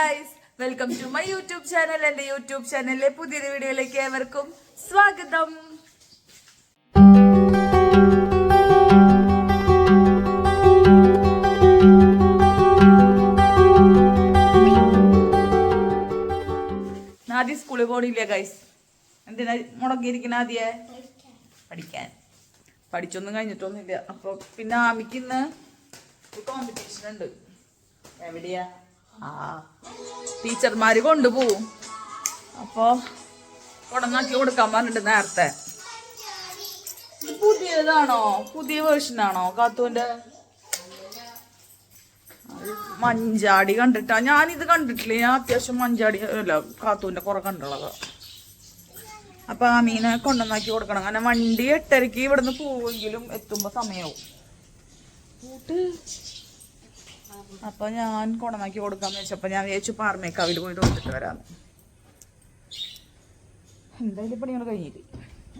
Guys, welcome to my YouTube channel. എൻ്റെ YouTube ചാനലിലെ പുതിയൊരു വീഡിയോയിലേക്ക് ഏവർക്കും സ്വാഗതം. ആദ്യം സ്കൂളിൽ പോണില്ല ഗൈസ്. എന്തിനാ മുടങ്ങിയിരിക്കണ? ആദ്യേ പഠിക്കാൻ. പഠിച്ചൊന്നും കഴിഞ്ഞിട്ടൊന്നുമില്ല. അപ്പോൾ പിന്നെ ആമിക്ക് ഇന്ന് കോമ്പറ്റീഷൻ ഉണ്ട്. എവിടെയാ? ടീച്ചർമാര് കൊണ്ടുപോവും. അപ്പോ കൊടന്നാക്കി കൊടുക്കാൻ പറഞ്ഞിട്ട് നേരത്തെ. ഇത് പുതിയതാണോ? പുതിയ വേർഷനാണോ കാത്തൂന്റെ? മഞ്ചാടി കണ്ടിട്ടാ. ഞാനിത് കണ്ടിട്ടില്ല. ഞാൻ അത്യാവശ്യം മഞ്ചാടി അല്ല കാത്തൂന്റെ കുറെ കണ്ടുള്ളത്. അപ്പൊ ആ മീനെ കൊണ്ടുവന്നാക്കി കൊടുക്കണം. കാരണം വണ്ടി 8:30 ഇവിടുന്ന് പോവെങ്കിലും എത്തുമ്പോ സമയവും. അപ്പൊ ഞാൻ കൊണ്ടുവന്നാക്കി കൊടുക്കാന്ന് വെച്ചപ്പോ ഞാൻ വിചാരിച്ചു പാർമേക്കാവിൽ പോയി തോന്നിട്ട് വരാന്ന്. എന്തായാലും ഇപ്പൊ നിങ്ങൾ കഴിഞ്ഞിട്ട്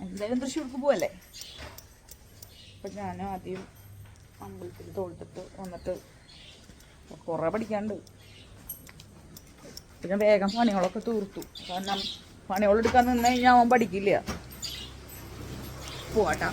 എന്തായാലും തൃശ്ശൂർക്ക് പോവല്ലേ. അപ്പൊ ഞാൻ ആദ്യം അമ്പലത്തിൽ തോന്നിട്ട് വന്നിട്ട് കുറെ പഠിക്കാണ്ട്. പിന്നെ വേഗം പണികളൊക്കെ തീർത്തു. കാരണം പണികളെടുക്കാൻ നിന്ന് കഴിഞ്ഞാൽ അവൻ പഠിക്കില്ല. പോവാട്ടാ.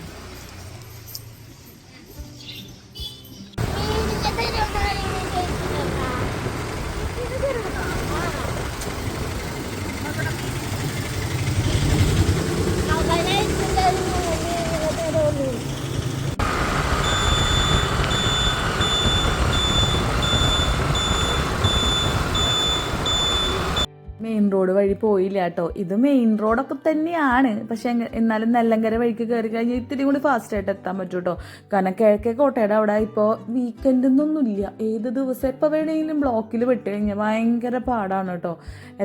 മെയിൻ റോഡ് വഴി പോയില്ല കേട്ടോ. ഇത് മെയിൻ റോഡൊക്കെ തന്നെയാണ്. പക്ഷെ എന്നാലും നെല്ലങ്കര വഴിക്ക് കയറി കഴിഞ്ഞാൽ ഇത്തിരി കൂടി ഫാസ്റ്റായിട്ട് എത്താൻ പറ്റും കേട്ടോ. കാരണം കിഴക്കേ കോട്ടയുടെ അവിടെ ഇപ്പോൾ വീക്കെൻഡൊന്നുമില്ല. ഏത് ദിവസം എപ്പോൾ വേണമെങ്കിലും ബ്ലോക്കിൽ വിട്ട് കഴിഞ്ഞാൽ ഭയങ്കര പാടാണ് കേട്ടോ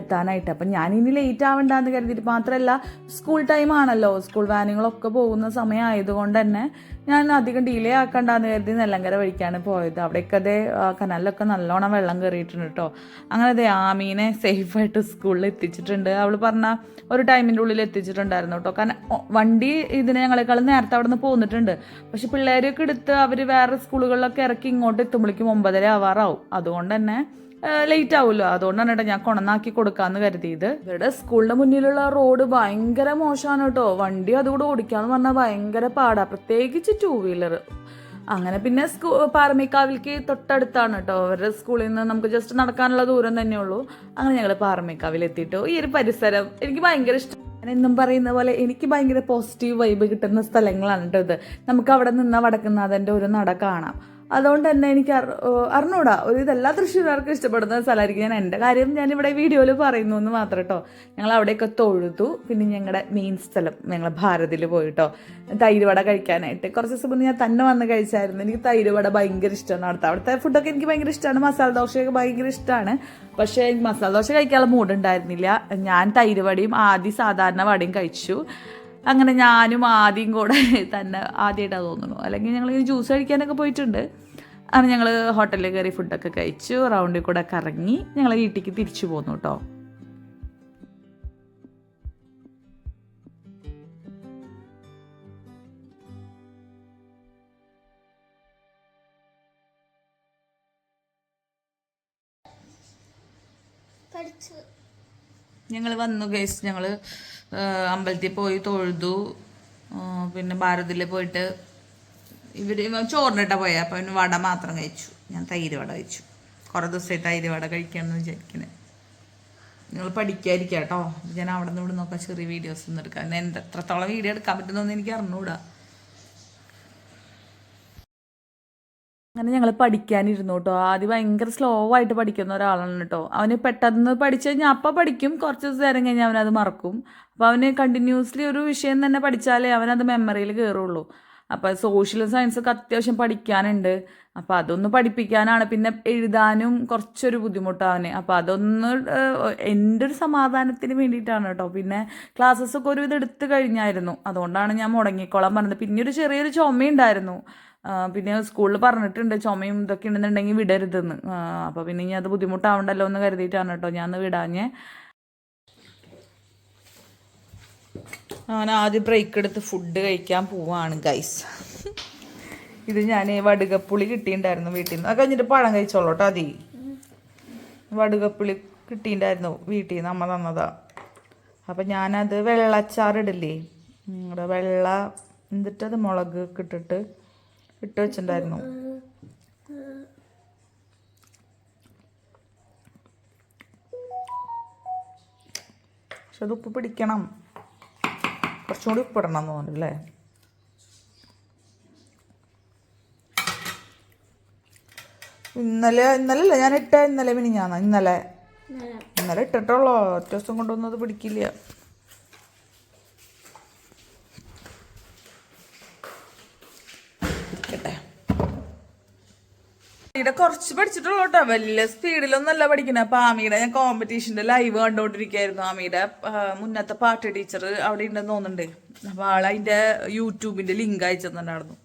എത്താനായിട്ട്. അപ്പം ഞാനിനി ലേറ്റ് ആവണ്ടെന്ന് കരുതിയിട്ട്, മാത്രമല്ല സ്കൂൾ ടൈം ആണല്ലോ, സ്കൂൾ വാനുകളൊക്കെ പോകുന്ന സമയം ആയതുകൊണ്ട് തന്നെ ഞാൻ അധികം ഡിലേ ആക്കണ്ടെന്ന് കരുതി നെല്ലങ്കര വഴിക്കാണ് പോയത്. അവിടെയൊക്കെ അതേ കനാലിലൊക്കെ നല്ലോണം വെള്ളം കയറിയിട്ടുണ്ട് കേട്ടോ. അങ്ങനെ അതെ ആമീനെ സേഫായിട്ട് സ്കൂളിൽ എത്തിച്ചിട്ടുണ്ട്. അവൾ പറഞ്ഞ ഒരു ടൈമിൻ്റെ ഉള്ളിൽ എത്തിച്ചിട്ടുണ്ടായിരുന്നു കേട്ടോ. കാരണം വണ്ടി ഇതിന് ഞങ്ങളെക്കാളും നേരത്തെ അവിടെ നിന്ന് പോന്നിട്ടുണ്ട്. പക്ഷെ പിള്ളേരൊക്കെ എടുത്ത് അവർ വേറെ സ്കൂളുകളിലൊക്കെ ഇറക്കി ഇങ്ങോട്ട് എത്തുമ്പോഴേക്കും 9:30 ആവാറാവും. അതുകൊണ്ട് തന്നെ ലേറ്റ് ആവുമല്ലോ. അതുകൊണ്ടാണ് കേട്ടോ ഞാൻ കൊണന്നാക്കി കൊടുക്കാമെന്ന് കരുതിയത്. ഇവരുടെ സ്കൂളിൻ്റെ മുന്നിലുള്ള റോഡ് ഭയങ്കര മോശമാണ് കേട്ടോ. വണ്ടി അതുകൂടെ ഓടിക്കാന്ന് പറഞ്ഞാൽ ഭയങ്കര പാടാണ്, പ്രത്യേകിച്ച് 2 വീലർ. അങ്ങനെ പിന്നെ പാറമേക്കാവിലേക്ക് തൊട്ടടുത്താണ് കേട്ടോ അവരുടെ സ്കൂളിൽ നിന്ന്. നമുക്ക് ജസ്റ്റ് നടക്കാനുള്ള ദൂരം തന്നെയുള്ളൂ. അങ്ങനെ ഞങ്ങൾ പാറമേക്കാവിൽ എത്തിയിട്ടോ. ഈ ഒരു പരിസരം എനിക്ക് ഭയങ്കര ഇഷ്ടം. ഞാൻ എന്നും പറയുന്ന പോലെ എനിക്ക് ഭയങ്കര പോസിറ്റീവ് വൈബ് കിട്ടുന്ന സ്ഥലങ്ങളാണ് കേട്ടോ ഇത്. നമുക്ക് അവിടെ നിന്ന വടക്കുന്നാഥൻ്റെ ഒരു നട കാണാം. അതുകൊണ്ട് തന്നെ എനിക്ക് അറിഞ്ഞൂടാ, ഒരു ഇതെല്ലാ തൃശ്ശൂർക്കാർക്കും ഇഷ്ടപ്പെടുന്ന സ്ഥലമായിരിക്കും. ഞാൻ എൻ്റെ കാര്യം ഞാനിവിടെ വീഡിയോയിൽ പറയുന്നു എന്ന് മാത്രം കേട്ടോ. ഞങ്ങൾ അവിടെയൊക്കെ തൊഴുതു. പിന്നെ ഞങ്ങളുടെ മെയിൻ സ്ഥലം ഞങ്ങൾ ഭാരതിൽ പോയിട്ടോ തൈര് വട കഴിക്കാനായിട്ട്. കുറച്ച് ദിവസം മുന്നേ ഞാൻ തന്നെ വന്ന് കഴിച്ചായിരുന്നു. എനിക്ക് തൈര് വട ഭയങ്കര ഇഷ്ടമാണ്. അവിടുത്തെ ഫുഡൊക്കെ എനിക്ക് ഭയങ്കര ഇഷ്ടമാണ്. മസാല ദോശയൊക്കെ ഭയങ്കര ഇഷ്ടമാണ്. പക്ഷേ എനിക്ക് മസാല ദോശ കഴിക്കാനുള്ള മൂഡ് ഉണ്ടായിരുന്നില്ല. ഞാൻ തൈര് വടയും ആദ്യം സാധാരണ വടയും കഴിച്ചു. അങ്ങനെ ഞാനും ആദ്യം കൂടെ തന്നെ ആദ്യമായിട്ടാണ് തോന്നുന്നു. അല്ലെങ്കിൽ ഞങ്ങൾ ജ്യൂസ് കഴിക്കാനൊക്കെ പോയിട്ടുണ്ട്. അങ്ങനെ ഞങ്ങൾ ഹോട്ടലിൽ കയറി ഫുഡൊക്കെ കഴിച്ചു. റൗണ്ടിൽ കൂടെ കറങ്ങി ഞങ്ങൾ വീട്ടിലേക്ക് തിരിച്ചു പോന്നു കേട്ടോ. ഞങ്ങൾ വന്നു ഗൈസ്. ഞങ്ങൾ അമ്പലത്തിൽ പോയി തൊഴുതു. പിന്നെ ഭാരതിൽ പോയിട്ട് ഇവർ ചോറിനിട്ടാ പോയാൽ അപ്പം പിന്നെ വട മാത്രം കഴിച്ചു. ഞാൻ തൈര് വട കഴിച്ചു. കുറേ ദിവസമായി തൈര് വട കഴിക്കാമെന്ന് വിചാരിക്കുന്നത്. നിങ്ങൾ പഠിക്കാതിരിക്കുക കേട്ടോ. ഞാൻ അവിടെ നിന്ന് ഇവിടെ നോക്കാം ചെറിയ വീഡിയോസ് ഒന്നും എടുക്കാം. എത്രത്തോളം വീഡിയോ എടുക്കാൻ പറ്റുന്നൊന്നും എനിക്ക് അറിഞ്ഞൂടാ. അങ്ങനെ ഞങ്ങൾ പഠിക്കാനിരുന്നു കേട്ടോ. ആദ്യം ഭയങ്കര സ്ലോ ആയിട്ട് പഠിക്കുന്ന ഒരാളാണ് കേട്ടോ. അവന് പെട്ടെന്ന് പഠിച്ചു കഴിഞ്ഞാൽ അപ്പം പഠിക്കും, കുറച്ച് ദിവസം നേരം കഴിഞ്ഞാൽ അവനത് മറക്കും. അപ്പോൾ അവന് കണ്ടിന്യൂസ്ലി ഒരു വിഷയം തന്നെ പഠിച്ചാലേ അവനത് മെമ്മറിയിൽ കയറുള്ളൂ. അപ്പോൾ സോഷ്യലും സയൻസൊക്കെ അത്യാവശ്യം പഠിക്കാനുണ്ട്. അപ്പോൾ അതൊന്ന് പഠിപ്പിക്കാനാണ്. പിന്നെ എഴുതാനും കുറച്ചൊരു ബുദ്ധിമുട്ടാണ്. അപ്പോൾ അതൊന്ന് എൻ്റെ ഒരു സമാധാനത്തിന് വേണ്ടിയിട്ടാണ് കേട്ടോ. പിന്നെ ക്ലാസ്സസൊക്കെ ഒരു ഇത് എടുത്തു കഴിഞ്ഞായിരുന്നു. അതുകൊണ്ടാണ് ഞാൻ മുടങ്ങിക്കോളാൻ പറഞ്ഞത്. പിന്നെ ഒരു ചെറിയൊരു ചുമയുണ്ടായിരുന്നു. പിന്നെ സ്കൂളിൽ പറഞ്ഞിട്ടുണ്ട് ചുമയും ഇതൊക്കെ ഉണ്ടെന്നുണ്ടെങ്കിൽ വിടരുതെന്ന്. അപ്പോൾ പിന്നെ ഇനി അത് ബുദ്ധിമുട്ടാവണ്ടല്ലോ എന്ന് കരുതിയിട്ടാണ് കേട്ടോ ഞാൻ വിടാഞ്ഞ്. ഞാൻ ആദ്യം ബ്രേക്ക് എടുത്ത് ഫുഡ് കഴിക്കാൻ പോവാണ് ഗൈസ്. ഇത് ഞാൻ വടുകപ്പുളി കിട്ടിയിട്ടുണ്ടായിരുന്നു വീട്ടിൽ നിന്ന്. അത് കഴിഞ്ഞിട്ട് പഴം കഴിച്ചോളൂ കേട്ടോ. വടുകപ്പുളി കിട്ടിയിട്ടുണ്ടായിരുന്നു വീട്ടിൽ നിന്ന് അമ്മ തന്നതാ. അപ്പം ഞാനത് വെള്ളച്ചാറിടില്ലേ, വെള്ള എന്നിട്ടത് മുളക് ഇട്ടിട്ട് ഇട്ട് വെച്ചിട്ടുണ്ടായിരുന്നു. പക്ഷെ അത് ഉപ്പ് പിടിക്കണം, കുറച്ചും കൂടി ഉപ്പിടണം എന്ന് തോന്നുന്നു അല്ലേ. ഇന്നലെ ഞാൻ ഇട്ട ഇന്നലെ ഇട്ടിട്ടുള്ളോ, ഒറ്റ ദിവസം കൊണ്ടൊന്നും അത് പിടിക്കില്ല. കുറച്ച് പഠിച്ചിട്ടുള്ളൂ കേട്ടോ, വലിയ സ്പീഡിലൊന്നല്ല പഠിക്കണേ. അപ്പൊ ആമിയുടെ ഞാൻ കോമ്പറ്റീഷന്റെ ലൈവ് കണ്ടോണ്ടിരിക്കായിരുന്നു. ആമിയുടെ മുന്നത്തെ പാട്ട് ടീച്ചർ അവിടെ ഉണ്ടെന്ന് തോന്നുന്നുണ്ട്. അപ്പൊ ആളതിന്റെ യൂട്യൂബിന്റെ ലിങ്ക് അയച്ചു തന്നിട്ടുണ്ടായിരുന്നു.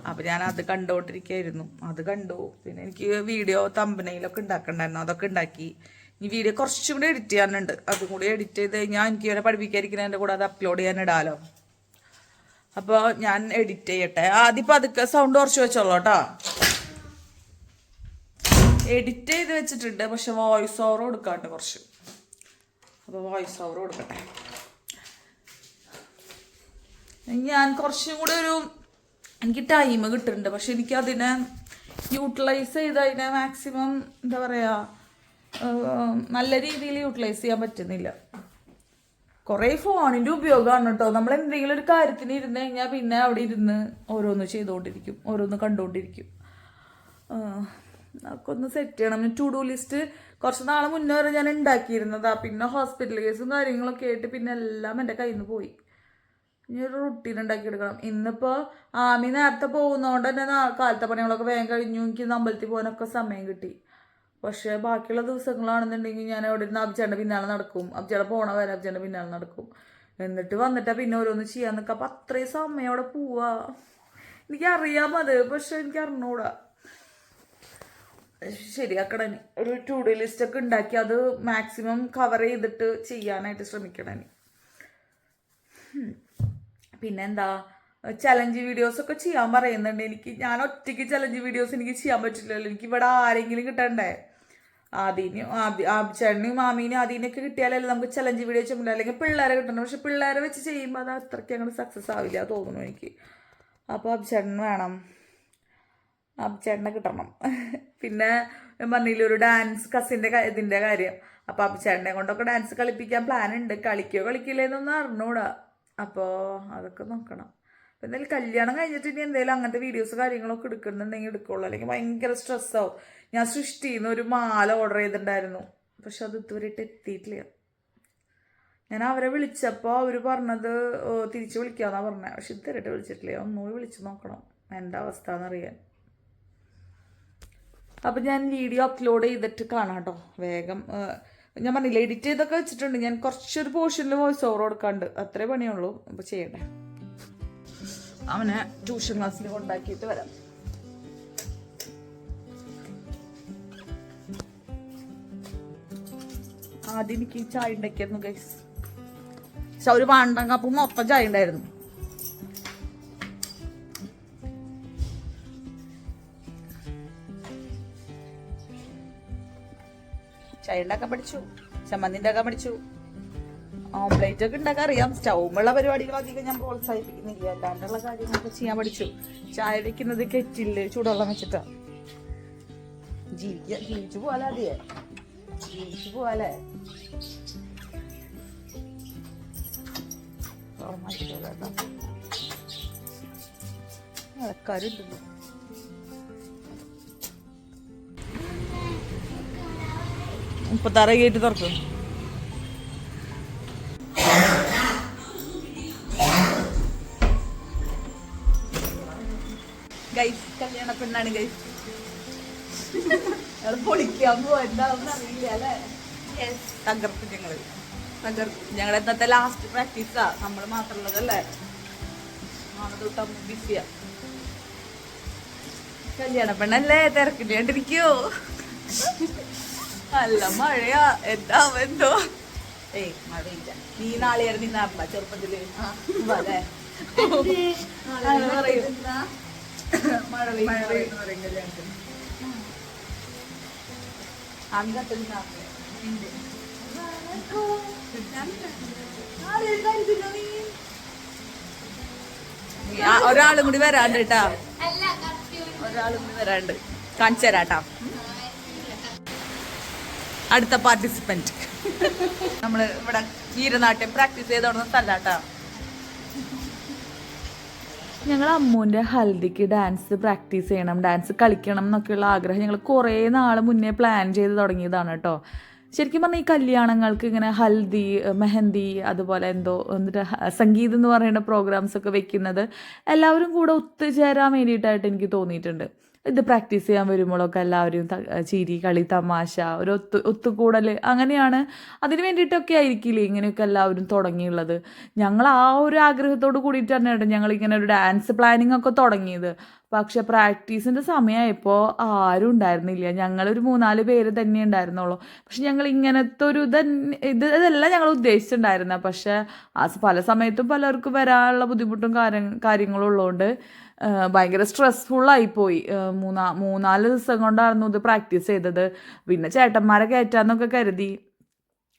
അപ്പൊ ഞാൻ അത് കണ്ടോണ്ടിരിക്കായിരുന്നു. അത് കണ്ടു. പിന്നെ എനിക്ക് വീഡിയോ തമ്പനയിലൊക്കെ ഉണ്ടാക്കണ്ടായിരുന്നു, അതൊക്കെ ഉണ്ടാക്കി. ഈ വീഡിയോ കുറച്ചും കൂടി എഡിറ്റ് ചെയ്യാനുണ്ട്. അതും കൂടി എഡിറ്റ് ചെയ്ത് കഴിഞ്ഞാൽ എനിക്ക് ഇവരെ പഠിപ്പിക്കാതിരിക്കുന്നതിൻ്റെ കൂടെ അത് അപ്ലോഡ് ചെയ്യാൻ ഇടാലോ. അപ്പോൾ ഞാൻ എഡിറ്റ് ചെയ്യട്ടെ. ആദ്യം പതുക്കെ സൗണ്ട് കുറച്ച് വെച്ചോളൂ കേട്ടോ. എഡിറ്റ് ചെയ്ത് വെച്ചിട്ടുണ്ട്, പക്ഷെ വോയിസ് ഓവർ കൊടുക്കാണ്ട് കുറച്ച്. അപ്പോൾ വോയിസ് ഓവർ കൊടുക്കട്ടെ. ഞാൻ കുറച്ചും കൂടി എനിക്ക് ടൈം കിട്ടുന്നുണ്ട്, പക്ഷെ എനിക്ക് അതിനെ യൂട്ടിലൈസ് ചെയ്ത് അതിനെ മാക്സിമം എന്താ പറയുക, നല്ല രീതിയിൽ യൂട്ടിലൈസ് ചെയ്യാൻ പറ്റുന്നില്ല. കുറേ ഫോണിൻ്റെ ഉപയോഗമാണ് കേട്ടോ. നമ്മൾ എന്തെങ്കിലും ഒരു കാര്യത്തിന് ഇരുന്ന് കഴിഞ്ഞാൽ പിന്നെ അവിടെ ഇരുന്ന് ഓരോന്ന് ചെയ്തുകൊണ്ടിരിക്കും, ഓരോന്ന് കണ്ടുകൊണ്ടിരിക്കും. അതൊക്കെ ഒന്ന് സെറ്റ് ചെയ്യണം. ടു ഡു ലിസ്റ്റ് കുറച്ച് നാൾ മുന്നേ വരെ ഞാൻ ഉണ്ടാക്കിയിരുന്നതാ. പിന്നെ ഹോസ്പിറ്റൽ കേസും കാര്യങ്ങളൊക്കെ ആയിട്ട് പിന്നെ എല്ലാം എൻ്റെ കയ്യിൽ നിന്ന് പോയി. ഇനി ഒരു റുട്ടീൻ ഉണ്ടാക്കിയെടുക്കണം. ഇന്നിപ്പോൾ ആമി നേരത്തെ പോകുന്നതുകൊണ്ട് തന്നെ കാലത്തെ പണികളൊക്കെ വേഗം കഴിഞ്ഞു. എനിക്ക് അമ്പലത്തിൽ പോകാനൊക്കെ സമയം കിട്ടി. പക്ഷേ ബാക്കിയുള്ള ദിവസങ്ങളാണെന്നുണ്ടെങ്കിൽ ഞാൻ അവിടെ ഇരുന്ന് അബ്ജേൻ്റെ പിന്നാലെ നടക്കും. അബ്ജേടെ പോണ വരെ അബ്ജേൻ്റെ പിന്നാലെ നടക്കും. എന്നിട്ട് വന്നിട്ടാ പിന്നെ ഓരോന്ന് ചെയ്യാൻ നിൽക്കുക. അപ്പം അത്രയും സമയം അവിടെ പോവാ. എനിക്കറിയാം അത്, പക്ഷെ എനിക്ക് അറിഞ്ഞൂടാ. ശരിയാക്കണം. ഒരു ടു ഡു ലിസ്റ്റൊക്കെ ഉണ്ടാക്കി അത് മാക്സിമം കവർ ചെയ്തിട്ട് ചെയ്യാനായിട്ട് ശ്രമിക്കണം. പിന്നെന്താ, ചലഞ്ച് വീഡിയോസൊക്കെ ചെയ്യാൻ പറയുന്നുണ്ട്. ഞാൻ ഒറ്റയ്ക്ക് ചലഞ്ച് വീഡിയോസ് എനിക്ക് ചെയ്യാൻ പറ്റില്ലല്ലോ. എനിക്ക് ഇവിടെ ആരെങ്കിലും കിട്ടണ്ടേ. ചേട്ടനും മാമീനും ആദ്യമൊക്കെ കിട്ടിയാലല്ലേ നമുക്ക് ചലഞ്ച് വീഡിയോ ചെയ്യുമ്പോൾ, അല്ലെങ്കിൽ പിള്ളേരെ കിട്ടണം. പക്ഷെ പിള്ളേരെ വെച്ച് ചെയ്യുമ്പോൾ അത് അത്രയ്ക്ക് അങ്ങോട്ട് സക്സസ് ആവില്ല തോന്നുന്നു എനിക്ക്. അപ്പോൾ അബ്ചേട്ടൻ വേണം, അബ്ചേട്ടനെ കിട്ടണം. പിന്നെ പറഞ്ഞില്ല ഒരു ഡാൻസ് കസിൻ്റെ ഇതിൻ്റെ കാര്യം. അപ്പോൾ അബ്ചേട്ടനെ കൊണ്ടൊക്കെ ഡാൻസ് കളിപ്പിക്കാൻ പ്ലാൻ ഉണ്ട്. കളിക്കില്ലെന്നൊന്നും അറിഞ്ഞൂടാ. അപ്പോൾ അതൊക്കെ നോക്കണം. അപ്പോൾ എന്തായാലും കല്യാണം കഴിഞ്ഞിട്ട് ഇനി എന്തെങ്കിലും അങ്ങനത്തെ വീഡിയോസ് കാര്യങ്ങളൊക്കെ എടുക്കുന്നുണ്ടെങ്കിൽ എടുക്കുള്ളൂ, അല്ലെങ്കിൽ ഭയങ്കര സ്ട്രെസ്സാവും. ഞാൻ സൃഷ്ടിന്ന് ഒരു മാല ഓർഡർ ചെയ്തിട്ടുണ്ടായിരുന്നു, പക്ഷെ അത് ഇതുവരെയായിട്ട് എത്തിയിട്ടില്ല. ഞാൻ അവരെ വിളിച്ചപ്പോൾ അവർ പറഞ്ഞത് തിരിച്ച് വിളിക്കാമെന്നാണ് പറഞ്ഞത്. പക്ഷെ ഇതുവരെയായിട്ട് വിളിച്ചിട്ടില്ല. ഒന്നുകൂടി വിളിച്ച് നോക്കണം എൻ്റെ അവസ്ഥ എന്നറിയാൻ. അപ്പം ഞാൻ വീഡിയോ അപ്ലോഡ് ചെയ്തിട്ട് കാണാം കേട്ടോ. വേഗം ഞാൻ പറഞ്ഞില്ല എഡിറ്റ് ചെയ്തൊക്കെ വെച്ചിട്ടുണ്ട്. ഞാൻ കുറച്ചൊരു പോർഷനിൽ വോയിസ് ഓവർ കൊടുക്കാണ്ട്, അത്രേ പണിയുള്ളൂ. അപ്പോൾ ചെയ്യട്ടെ. അവനെ ട്യൂഷൻ ക്ലാസ്സിൽ കൊണ്ടാക്കിയിട്ട് വരാം. ആദ്യം എനിക്ക് ചായ ഉണ്ടാക്കിയായിരുന്നു ഗൈസ്. പക്ഷെ ഒരു പാണ്ടങ്ങപ്പം മൊത്തം ചായ ഉണ്ടായിരുന്നു. ചായ ഉണ്ടാക്കാൻ പഠിച്ചു, ചമ്മന്തി ഉണ്ടാക്കാൻ പഠിച്ചു, ഓംപ്ലേറ്റ് ഒക്കെ ഉണ്ടാക്കാൻ അറിയാം. സ്റ്റൗമുള്ള പരിപാടികൾ അധികം ഞാൻ പ്രോത്സാഹിപ്പിക്കുന്നില്ല. അല്ലാണ്ടുള്ള കാര്യങ്ങളൊക്കെ ചെയ്യാൻ പഠിച്ചു. ചായ വെക്കുന്നത് കെറ്റില് ചൂടുവെള്ളം വെച്ചിട്ടാ. ജീവിച്ചു പോവാലേ, അതെയേ ജീവിച്ചു പോവാലേ. ആൾക്കാരുണ്ടല്ലോ. മുപ്പത്താറ് ഗേറ്റ് തുറക്കും. ഗൈസ് കല്യാണ പെണ്ണാണ് ഗൈസ്. പൊളിക്കാൻ പോവാ എന്താണെന്ന് അറിയില്ല അല്ലേ. തകർക്കും ഞങ്ങൾ ഇന്നത്തെ ലാസ്റ്റ് പ്രാക്ടീസാ. നമ്മൾ മാത്രമുള്ളതല്ലേ. നാളെ തൊട്ട് അമ്മ ബിസിയാ. കല്യാണ പെണ്ണല്ലേ, തിരക്കില്ലാണ്ടിരിക്കോ. നല്ല മഴയാ. എന്തോ ഏയ് മഴയില്ല. നീ നാളെയായിരുന്നു നിന്നാറില്ല ചെറുപ്പത്തില്. അല്ലേ മഴ പെയ്യുന്ന പറയും കല്യാണത്തിന്. ഒരാളും കൂടി വരാണ്ട് കേട്ടാ, ഒരാളും കൂടി വരാണ്ട് കാണിച്ചു തരാട്ടാ. അടുത്ത പാർട്ടിസിപ്പന്റ് നമ്മള് ഇവിടെ വീരനാട്യം പ്രാക്ടീസ് ചെയ്ത് തുടങ്ങുന്ന സ്ഥലാട്ടാ. ഞങ്ങൾ അമ്മൂൻ്റെ ഹൽദിക്ക് ഡാൻസ് പ്രാക്ടീസ് ചെയ്യണം, ഡാൻസ് കളിക്കണം എന്നൊക്കെയുള്ള ആഗ്രഹം ഞങ്ങൾ കുറേ നാൾ മുന്നേ പ്ലാൻ ചെയ്ത് തുടങ്ങിയതാണ് കേട്ടോ. ശരിക്കും പറഞ്ഞാൽ ഈ കല്യാണങ്ങൾക്ക് ഇങ്ങനെ ഹൽദി, മെഹന്തി, അതുപോലെ എന്തോ എന്നിട്ട് സംഗീതം എന്ന് പറയുന്ന പ്രോഗ്രാംസ് ഒക്കെ വെക്കുന്നത് എല്ലാവരും കൂടെ ഒത്തുചേരാൻ വേണ്ടിയിട്ടായിട്ട് എനിക്ക് തോന്നിയിട്ടുണ്ട്. ഇത് പ്രാക്ടീസ് ചെയ്യാൻ വരുമ്പോഴൊക്കെ എല്ലാവരും ചിരി, കളി, തമാശ, ഒരു ഒത്തുകൂടൽ അങ്ങനെയാണ്. അതിന് വേണ്ടിയിട്ടൊക്കെ ആയിരിക്കില്ലേ ഇങ്ങനെയൊക്കെ എല്ലാവരും തുടങ്ങിയുള്ളത്. ഞങ്ങൾ ആ ഒരു ആഗ്രഹത്തോട് കൂടിയിട്ട് തന്നെയാണ് ഞങ്ങളിങ്ങനെ ഒരു ഡാൻസ് പ്ലാനിങ് ഒക്കെ തുടങ്ങിയത്. പക്ഷെ പ്രാക്ടീസിൻ്റെ സമയമായപ്പോൾ ആരും ഉണ്ടായിരുന്നില്ല. ഞങ്ങളൊരു 3-4 പേര് തന്നെ ഉണ്ടായിരുന്നുള്ളൂ. പക്ഷെ ഞങ്ങൾ ഇങ്ങനത്തെ ഒരു ഇതെല്ലാം ഞങ്ങൾ ഉദ്ദേശിച്ചിട്ടുണ്ടായിരുന്നത്. പക്ഷെ പല സമയത്തും പലർക്കും വരാനുള്ള ബുദ്ധിമുട്ടും കാര്യങ്ങളും ഉള്ളതുകൊണ്ട് ഭയങ്കര സ്ട്രെസ്ഫുള്ളായിപ്പോയി. 3-4 ദിവസം കൊണ്ടായിരുന്നു ഇത് പ്രാക്ടീസ് ചെയ്തത്. പിന്നെ ചേട്ടന്മാരെ കയറ്റാന്നൊക്കെ കരുതി.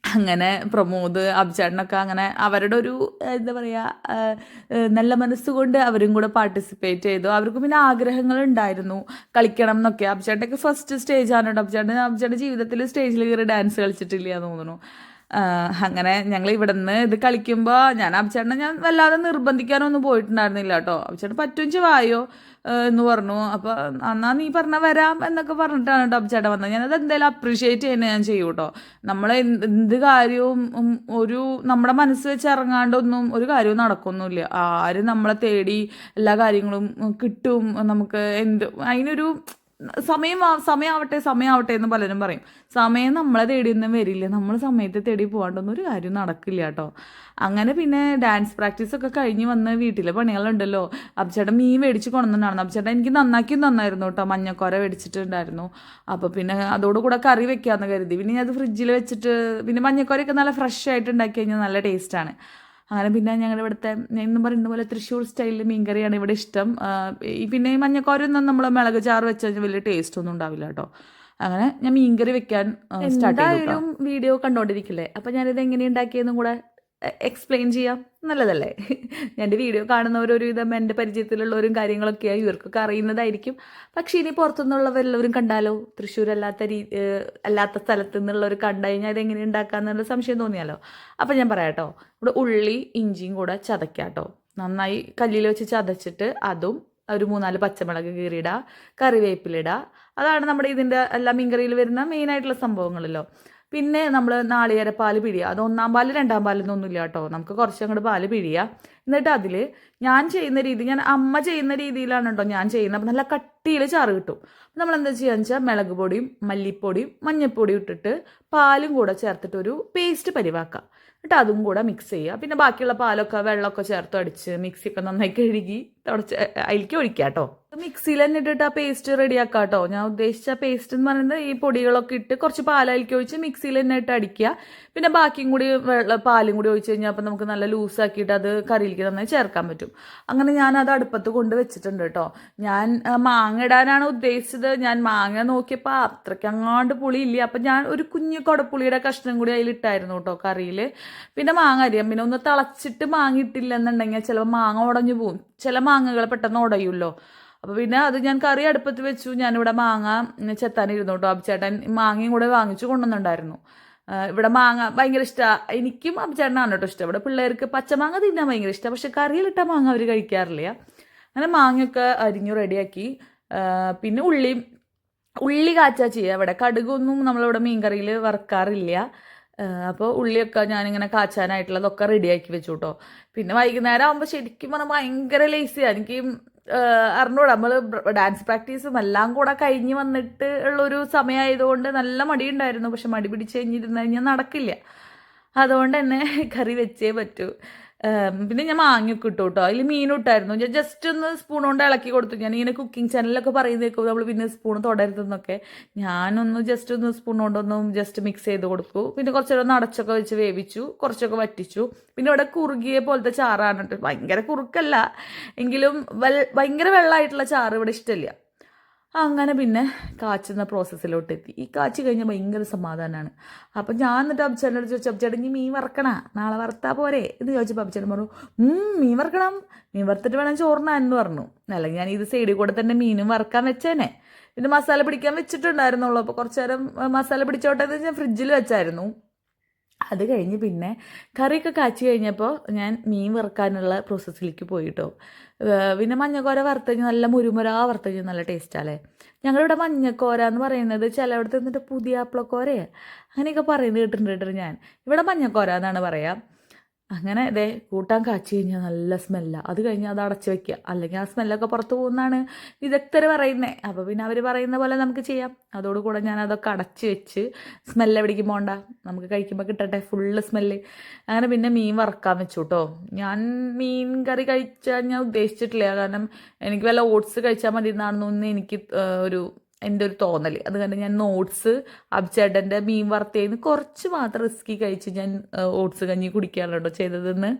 അങ്ങനെ പ്രമോദ്, അഭിചേട്ടനൊക്കെ അങ്ങനെ അവരുടെ ഒരു എന്താ പറയുക നല്ല മനസ്സുകൊണ്ട് അവരും കൂടെ പാർട്ടിസിപ്പേറ്റ് ചെയ്തു. അവർക്ക് പിന്നെ ആഗ്രഹങ്ങളുണ്ടായിരുന്നു കളിക്കണം എന്നൊക്കെ. അഭിചേട്ടനൊക്കെ ഫസ്റ്റ് സ്റ്റേജാണ് കേട്ടോ. അഭിചേട്ടൻ്റെ ജീവിതത്തിൽ സ്റ്റേജിൽ കയറി ഡാൻസ് കളിച്ചിട്ടില്ല എന്ന് തോന്നുന്നു. അങ്ങനെ ഞങ്ങൾ ഇവിടെ നിന്ന് ഇത് കളിക്കുമ്പോൾ ഞാൻ വല്ലാതെ നിർബന്ധിക്കാനൊന്നും പോയിട്ടുണ്ടായിരുന്നില്ല കേട്ടോ. അഭിചേട്ടൻ പറ്റും വായോ എന്ന് പറഞ്ഞു. അപ്പോൾ എന്നാൽ നീ പറഞ്ഞാൽ വരാം എന്നൊക്കെ പറഞ്ഞിട്ടാണ് കേട്ടോ അഭിചേട്ടൻ വന്നത്. ഞാനത് എന്തായാലും അപ്രീഷിയേറ്റ് ചെയ്യുന്നത് ഞാൻ ചെയ്യും കേട്ടോ. നമ്മൾ എന്ത് കാര്യവും നമ്മുടെ മനസ്സ് വെച്ച് ഇറങ്ങാണ്ടൊന്നും ഒരു കാര്യവും നടക്കൊന്നുമില്ല. ആരും നമ്മളെ തേടി എല്ലാ കാര്യങ്ങളും കിട്ടും. നമുക്ക് അതിനൊരു സമയമാവട്ടെ എന്ന് പലരും പറയും. സമയം നമ്മളെ തേടിയൊന്നും വരില്ല. നമ്മൾ സമയത്തെ തേടി പോകാണ്ടൊന്നും ഒരു കാര്യം നടക്കില്ല കേട്ടോ. അങ്ങനെ പിന്നെ ഡാൻസ് പ്രാക്ടീസൊക്കെ കഴിഞ്ഞ് വന്ന് വീട്ടിലെ പണികളുണ്ടല്ലോ. അഭിചേട്ടൻ മീൻ മേടിച്ച് കൊണ്ടുവന്നിട്ടുണ്ടായിരുന്നു. അഭിചേട്ടൻ എനിക്ക് നന്നായിരുന്നു കേട്ടോ. മഞ്ഞക്കോര മേടിച്ചിട്ടുണ്ടായിരുന്നു. അപ്പോൾ പിന്നെ അതോടുകൂടെ കറി വെക്കാമെന്ന് കരുതി. പിന്നെ ഞാൻ അത് ഫ്രിഡ്ജിൽ വെച്ചിട്ട് പിന്നെ മഞ്ഞക്കോരയൊക്കെ നല്ല ഫ്രഷ് ആയിട്ട് ഉണ്ടാക്കി കഴിഞ്ഞാൽ നല്ല ടേസ്റ്റാണ്. അങ്ങനെ പിന്നെ ഞങ്ങളുടെ ഇവിടുത്തെ എന്നും പറയുന്ന പോലെ തൃശ്ശൂർ സ്റ്റൈലിൽ മീൻകറിയാണ് ഇവിടെ ഇഷ്ടം. പിന്നെ ഈ മഞ്ഞക്കോരൊന്നും നമ്മൾ മിളക് ചാറ് വെച്ച് കഴിഞ്ഞാൽ വലിയ ടേസ്റ്റ് ഒന്നും ഉണ്ടാവില്ല കേട്ടോ. അങ്ങനെ ഞാൻ മീൻകറി വെക്കാൻ എന്തായാലും വീഡിയോ കണ്ടോണ്ടിരിക്കില്ലേ, അപ്പം ഞാനിത് എങ്ങനെ ഉണ്ടാക്കിയെന്നും കൂടെ എക്സ്പ്ലെയിൻ ചെയ്യാം. നല്ലതല്ലേ? എൻ്റെ വീഡിയോ കാണുന്നവരൊരു വിധം എൻ്റെ പരിചയത്തിലുള്ളവരും കാര്യങ്ങളൊക്കെയായി ഇവർക്കൊക്കെ അറിയുന്നതായിരിക്കും. പക്ഷേ ഇനി പുറത്തുനിന്നുള്ളവരെല്ലാവരും കണ്ടാലോ, തൃശ്ശൂർ അല്ലാത്ത സ്ഥലത്തു നിന്നുള്ളവർ കണ്ടു കഴിഞ്ഞാൽ അതെങ്ങനെ ഉണ്ടാക്കാന്നുള്ള സംശയം തോന്നിയാലോ. അപ്പം ഞാൻ പറയാട്ടോ, ഇവിടെ ഉള്ളി ഇഞ്ചിയും കൂടെ ചതയ്ക്കാട്ടോ. നന്നായി കല്ലിൽ വെച്ച് ചതച്ചിട്ട് അതും ഒരു 3-4 പച്ചമുളക് കീറിയിടുക, കറിവേപ്പിലിടുക. അതാണ് നമ്മുടെ ഇതിൻ്റെ എല്ലാ മീൻകറിയിൽ വരുന്ന മെയിനായിട്ടുള്ള സംഭവങ്ങളല്ലോ. പിന്നെ നമ്മൾ നാളികേരപ്പാൽ പിഴിയുക. അത് 1-ാം പാൽ 2-ാം പാലെന്നൊന്നുമില്ല കേട്ടോ. നമുക്ക് കുറച്ച് അങ്ങോട്ട് പാൽ പിഴിയുക. എന്നിട്ട് അതിൽ ഞാൻ അമ്മ ചെയ്യുന്ന രീതിയിലാണ് കേട്ടോ ഞാൻ ചെയ്യുന്നത്. അപ്പം നല്ല കട്ടിയിൽ ചാറ് കിട്ടും. നമ്മൾ എന്താ ചെയ്യുകയെന്ന് വെച്ചാൽ മുളക് പൊടിയും മല്ലിപ്പൊടിയും മഞ്ഞൾപ്പൊടിയും ഇട്ടിട്ട് പാലും കൂടെ ചേർത്തിട്ടൊരു പേസ്റ്റ് പരിവാക്കുക. എന്നിട്ട് അതും കൂടെ മിക്സ് ചെയ്യുക. പിന്നെ ബാക്കിയുള്ള പാലൊക്കെ വെള്ളമൊക്കെ ചേർത്ത് അടിച്ച് മിക്സിയൊക്കെ നന്നായി കഴുകി അതിലേക്ക് ഒഴിക്കുക കേട്ടോ. മിക്സിയിൽ തന്നെ ഇട്ടിട്ട് ആ പേസ്റ്റ് റെഡിയാക്കാം കേട്ടോ. ഞാൻ ഉദ്ദേശിച്ച പേസ്റ്റ് എന്ന് പറയുന്നത് ഈ പൊടികളൊക്കെ ഇട്ട് കുറച്ച് പാലയിലേക്ക് ഒഴിച്ച് മിക്സിയിൽ തന്നെ ഇട്ട് അടിക്കുക. പിന്നെ ബാക്കിയും കൂടി പാലും കൂടി ഒഴിച്ച് കഴിഞ്ഞാൽ അപ്പം നമുക്ക് നല്ല ലൂസാക്കിയിട്ട് അത് കറിയിലേക്ക് നന്നായി ചേർക്കാൻ പറ്റും. അങ്ങനെ ഞാനത് അടുപ്പത്ത് കൊണ്ട് വെച്ചിട്ടുണ്ട് കേട്ടോ. ഞാൻ മാങ്ങ ഇടാനാണ് ഉദ്ദേശിച്ചത്. ഞാൻ മാങ്ങ നോക്കിയപ്പോൾ അത്രയ്ക്ക് അങ്ങാണ്ട് പുളിയില്ല. അപ്പം ഞാൻ ഒരു കുഞ്ഞു കുടപ്പുളിയുടെ കഷ്ണം കൂടി അതിലിട്ടായിരുന്നു കേട്ടോ കറിയിൽ. പിന്നെ മാങ്ങ അരിയാം. പിന്നെ ഒന്ന് തിളച്ചിട്ട് മാങ്ങ ഇട്ടില്ല എന്നുണ്ടെങ്കിൽ ചിലപ്പോൾ മാങ്ങ ഉടഞ്ഞു പോകും. ചില മാങ്ങകൾ പെട്ടെന്ന് ഉടയുമല്ലോ. അപ്പോൾ പിന്നെ അത് ഞാൻ കറി അടുപ്പത്ത് വെച്ചു. ഞാനിവിടെ മാങ്ങ ചെത്താനിരുന്നു കേട്ടോ. അഭിചേട്ടൻ മാങ്ങയും കൂടെ വാങ്ങിച്ചു കൊണ്ടുവന്നിട്ടുണ്ടായിരുന്നു. ഇവിടെ മാങ്ങ ഭയങ്കര ഇഷ്ടമാണ്. എനിക്കും അഭിചേട്ടനാണ് കേട്ടോ ഇഷ്ടം. ഇവിടെ പിള്ളേർക്ക് പച്ചമാങ്ങ തിന്നാൻ ഭയങ്കര ഇഷ്ടമാണ്. പക്ഷെ കറിയിലിട്ട മാങ്ങ അവർ കഴിക്കാറില്ല. അങ്ങനെ മാങ്ങയൊക്കെ അരിഞ്ഞു റെഡിയാക്കി. പിന്നെ ഉള്ളി കാച്ചാ ചെയ്യുക. ഇവിടെ കടുകൊന്നും നമ്മളിവിടെ മീൻ കറിയിൽ വറുക്കാറില്ല. അപ്പോൾ ഉള്ളിയൊക്കെ ഞാനിങ്ങനെ കാച്ചാനായിട്ടുള്ളതൊക്കെ റെഡിയാക്കി വെച്ചു കേട്ടോ. പിന്നെ വൈകുന്നേരം ആകുമ്പോൾ ശരിക്കും പറഞ്ഞാൽ ഭയങ്കര ലേസിയാണ്. എനിക്ക് അറിഞ്ഞൂടാ, നമ്മൾ ഡാൻസ് പ്രാക്ടീസും എല്ലാം കൂടെ കഴിഞ്ഞ് വന്നിട്ട് ഉള്ളൊരു സമയമായതുകൊണ്ട് നല്ല മടിയുണ്ടായിരുന്നു. പക്ഷെ മടി പിടിച്ച് കഴിഞ്ഞിരുന്നു കഴിഞ്ഞാൽ നടക്കില്ല. അതുകൊണ്ട് തന്നെ കറി വെച്ചേ പറ്റൂ. പിന്നെ ഞാൻ മാങ്ങയൊക്കെ ഇട്ടു കേട്ടോ. അതിൽ മീനും ഇട്ടായിരുന്നു. ഞാൻ ജസ്റ്റ് ഒന്ന് സ്പൂൺ കൊണ്ട് ഇളക്കി കൊടുത്തു. ഞാനിങ്ങനെ കുക്കിംഗ് ചാനലിലൊക്കെ പറയുന്നേക്കും നമ്മൾ പിന്നെ സ്പൂൺ തൊടരുതെന്നൊക്കെ. ഞാനൊന്ന് ജസ്റ്റ് ഒന്ന് സ്പൂൺ കൊണ്ടൊന്നും ജസ്റ്റ് മിക്സ് ചെയ്ത് കൊടുക്കൂ. പിന്നെ കുറച്ചേരം ഒന്ന് അടച്ചൊക്കെ വെച്ച് വേവിച്ചു, കുറച്ചൊക്കെ വറ്റിച്ചു. പിന്നെ ഇവിടെ കുറുകിയ പോലത്തെ ചാറാണ് കേട്ടോ. ഭയങ്കര കുറുക്കല്ല എങ്കിലും ഭയങ്കര വെള്ളമായിട്ടുള്ള ചാറ് ഇവിടെ ഇഷ്ടമില്ല. അങ്ങനെ പിന്നെ കാച്ചുന്ന പ്രോസസ്സിലോട്ട് എത്തി. ഈ കാച്ചി കഴിഞ്ഞാൽ ഭയങ്കര സമാധാനമാണ്. അപ്പം ഞാൻ എന്നിട്ട് അബ്ചേട്ടനോട് ചോദിച്ചു, അബ്ചേട്ടൻ ഇനി മീൻ വറക്കണ, നാളെ വറുത്താൽ പോരെ എന്ന് ചോദിച്ചപ്പോൾ അബ്ചേട്ടൻ പറഞ്ഞു, മീൻ വറക്കണം, മീൻ വറുത്തിട്ട് വേണം ചോറിനാന്ന് പറഞ്ഞു. അല്ലെങ്കിൽ ഞാൻ ഇത് സൈഡിൽ കൂടെ തന്നെ മീനും വറക്കാൻ വെച്ചേനെ. പിന്നെ മസാല പിടിക്കാൻ വെച്ചിട്ടുണ്ടായിരുന്നുള്ളൂ. അപ്പോൾ കുറച്ച് നേരം മസാല പിടിച്ചോട്ടെ എന്ന് ഞാൻ ഫ്രിഡ്ജിൽ വെച്ചായിരുന്നു. അത് കഴിഞ്ഞ് പിന്നെ കറിയൊക്കെ കാച്ചി കഴിഞ്ഞപ്പോൾ ഞാൻ മീൻ വറുക്കാനുള്ള പ്രോസസ്സിലേക്ക് പോയിട്ടോ. പിന്നെ മഞ്ഞക്കോര വറുത്ത് കഴിഞ്ഞാൽ നല്ല മുരുമുരാ വറുത്ത് കഴിഞ്ഞാൽ നല്ല ടേസ്റ്റാല്ലേ. ഞങ്ങളിവിടെ മഞ്ഞക്കോര എന്ന് പറയുന്നത് ചിലയിടത്ത് നിന്നിട്ട് പുതിയാപ്പിളക്കോരയെ അങ്ങനെയൊക്കെ പറയുന്നത് കേട്ടിട്ടുണ്ട് ഞാൻ. ഇവിടെ മഞ്ഞക്കോര എന്നാണ് പറയാം. അങ്ങനെ ഇതേ കൂട്ടാൻ കാച്ചി കഴിഞ്ഞാൽ നല്ല സ്മെല്ലാണ്. അത് കഴിഞ്ഞാൽ അത് അടച്ച് വെക്കുക, അല്ലെങ്കിൽ ആ സ്മെല്ലൊക്കെ പുറത്ത് പോകുന്നതാണ് വിദഗ്ധർ പറയുന്നത്. അപ്പോൾ പിന്നെ അവർ പറയുന്ന പോലെ നമുക്ക് ചെയ്യാം. അതോടുകൂടെ ഞാൻ അതൊക്കെ അടച്ച് വെച്ച് സ്മെല്ല് എവിടേക്കും പോകണ്ട, നമുക്ക് കഴിക്കുമ്പോൾ കിട്ടട്ടെ ഫുള്ള് സ്മെല്ല്. അങ്ങനെ പിന്നെ മീൻ വറക്കാൻ വെച്ചു കേട്ടോ. ഞാൻ മീൻ കറി കഴിച്ചാൽ ഞാൻ ഉദ്ദേശിച്ചിട്ടില്ല, കാരണം എനിക്ക് വല്ല ഓട്സ് കഴിച്ചാൽ മതി എന്നാണെന്നൊന്നും എനിക്ക് എൻ്റെ ഒരു തോന്നൽ. അതുകൊണ്ട് ഞാൻ ഓട്സ് അബ്ചേട്ടൻ്റെ മീൻ വറുത്തേന്ന് കുറച്ച് മാത്രം റിസ്കി കഴിച്ച് ഞാൻ ഓട്സ് കഞ്ഞി കുടിക്കുകയാണ് കേട്ടോ ചെയ്തതെന്ന്.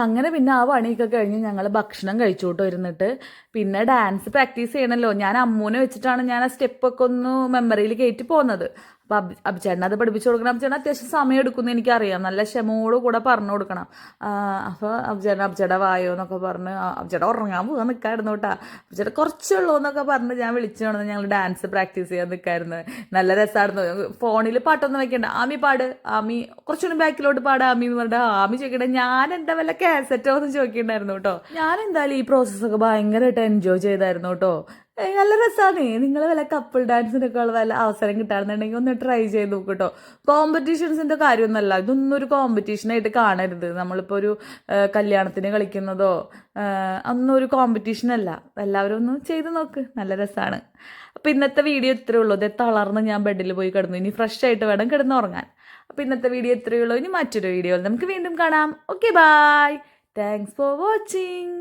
അങ്ങനെ പിന്നെ ആ പണിയൊക്കെ കഴിഞ്ഞ് ഞങ്ങൾ ഭക്ഷണം കഴിച്ചു കേട്ടോ ഇരുന്നിട്ട്. പിന്നെ ഡാൻസ് പ്രാക്ടീസ് ചെയ്യണമല്ലോ. ഞാൻ അമ്മൂനെ വെച്ചിട്ടാണ് ഞാൻ ആ സ്റ്റെപ്പൊക്കെ ഒന്ന് മെമ്മറിയിൽ കയറ്റി പോകുന്നത്. അപ്പോൾ അബ്ചേട്ടൻ അത് പഠിപ്പിച്ചു കൊടുക്കണം. അബ്ചേട്ടൻ അത്യാവശ്യം സമയം എടുക്കുമെന്ന് എനിക്കറിയാം, നല്ല ക്ഷമയോട് കൂടെ പറഞ്ഞു കൊടുക്കണം. അപ്പോൾ അബ്ചേട്ട വായോ എന്നൊക്കെ പറഞ്ഞ് അബ്ചേട്ട ഉറങ്ങാൻ പോകാൻ നിൽക്കായിരുന്നു കേട്ടോ. അബ്ചേട്ട കുറച്ചുള്ളൂ എന്നൊക്കെ പറഞ്ഞ് ഞാൻ വിളിച്ചു കൊണ്ടു ഞങ്ങൾ ഡാൻസ് പ്രാക്ടീസ് ചെയ്യാൻ നിൽക്കായിരുന്നു. നല്ല രസമായിരുന്നു. ഫോണിൽ പാട്ടൊന്നും വെക്കണ്ട, ആമി പാട്, ആമി കുറച്ചുകൂടി ബാക്കിലോട്ട് പാട് ആമി എന്ന് പറഞ്ഞിട്ട് ആമി ചോദിക്കട്ടെ, ഞാൻ എന്താ വല്ല കാസറ്റോ എന്ന് ചോദിക്കണ്ടായിരുന്നു കേട്ടോ. ഞാൻ എന്തായാലും ഈ പ്രോസസ്സൊക്കെ ഭയങ്കരമായിട്ട് എൻജോയ് ചെയ്തായിരുന്നു കേട്ടോ. നല്ല രസമാണ്. നിങ്ങൾ വല്ല കപ്പിൾ ഡാൻസിനൊക്കെ ഉള്ള വല്ല അവസരം കിട്ടാണെന്നുണ്ടെങ്കിൽ ഒന്ന് ട്രൈ ചെയ്ത് നോക്കും കേട്ടോ. കോമ്പറ്റീഷൻസിൻ്റെ കാര്യമൊന്നുമല്ല, ഇതൊന്നും ഒരു കോമ്പറ്റീഷനായിട്ട് കാണരുത്. നമ്മളിപ്പോൾ ഒരു കല്യാണത്തിന് കളിക്കുന്നതോ ഒന്നും ഒരു കോമ്പറ്റീഷനല്ല. എല്ലാവരും ഒന്ന് ചെയ്ത് നോക്ക്, നല്ല രസമാണ്. അപ്പോൾ ഇന്നത്തെ വീഡിയോ ഇത്രയേ ഉള്ളൂ. ഇത് തളർന്ന് ഞാൻ ബെഡിൽ പോയി കിടന്നു, ഇനി ഫ്രഷ് ആയിട്ട് വേണം കിടന്നുറങ്ങാൻ. അപ്പോൾ ഇന്നത്തെ വീഡിയോ ഇത്രയേ ഉള്ളൂ. ഇനി മറ്റൊരു വീഡിയോയിൽ നമുക്ക് വീണ്ടും കാണാം. Okay, bye. Thanks for watching.